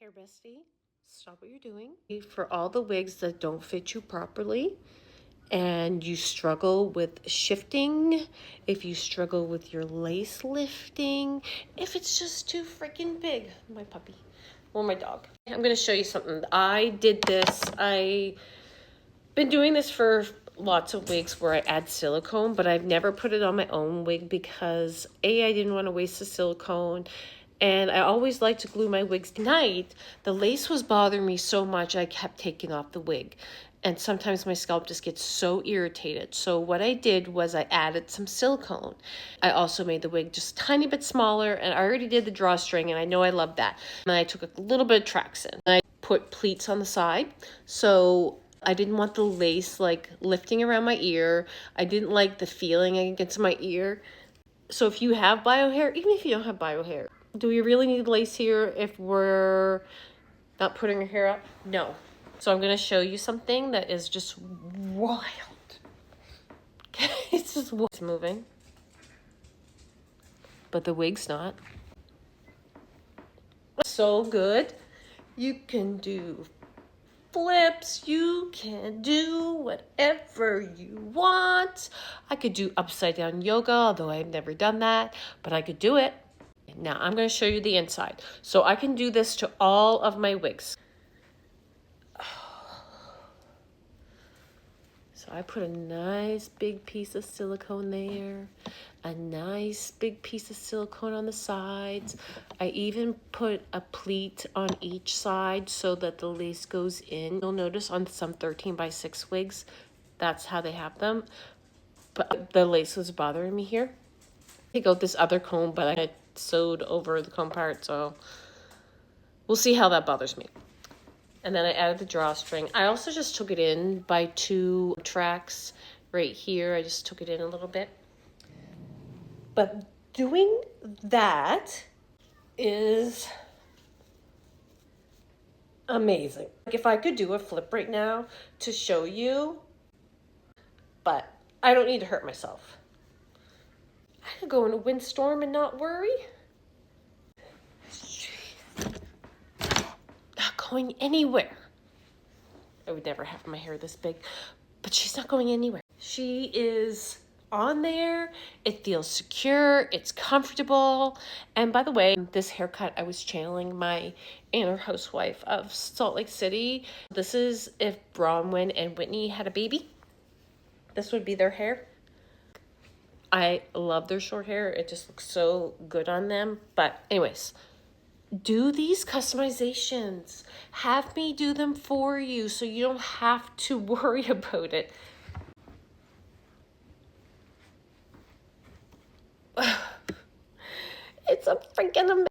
Hair bestie, stop what you're doing. For all the wigs that don't fit you properly and you struggle with shifting, if you struggle with your lace lifting, if it's just too freaking big, my puppy or my dog. I'm going to show you something. I did this. I've been doing this for lots of wigs where I add silicone, but I've never put it on my own wig because I didn't want to waste the silicone. And I always like to glue my wigs. Tonight, the lace was bothering me so much I kept taking off the wig. And sometimes my scalp just gets so irritated. So what I did was I added some silicone. I also made the wig just a tiny bit smaller, and I already did the drawstring, and I know I love that. And I took a little bit of Traxin. I put pleats on the side. So I didn't want the lace like lifting around my ear. I didn't like the feeling against my ear. So if you have bio hair, even if you don't have bio hair, do we really need lace here if we're not putting our hair up? No. So I'm going to show you something that is just wild. Okay, it's just it's moving. But the wig's not. So good. You can do flips, you can do whatever you want. I could do upside down yoga, although I've never done that, but I could do it. Now I'm going to show you the inside. So I can do this to all of my wigs. So I put a nice big piece of silicone there, a nice big piece of silicone on the sides. I even put a pleat on each side so that the lace goes in. You'll notice on some 13x6 wigs, that's how they have them. But the lace was bothering me here. I take out this other comb, but I sewed over the comb part, so we'll see how that bothers me. And then I added the drawstring. I also just took it in by 2 tracks right here. I just took it in a little bit. But doing that is amazing. Like if I could do a flip right now to show you, but I don't need to hurt myself. I could go in a windstorm and not worry. Not going anywhere. I would never have my hair this big, but she's not going anywhere. She is on there. It feels secure. It's comfortable. And by the way, this haircut, I was channeling my inner housewife of Salt Lake City. This is if Bronwyn and Whitney had a baby. This would be their hair. I love their short hair. It just looks so good on them. But anyways, do these customizations. Have me do them for you so you don't have to worry about it. It's a freaking amazing.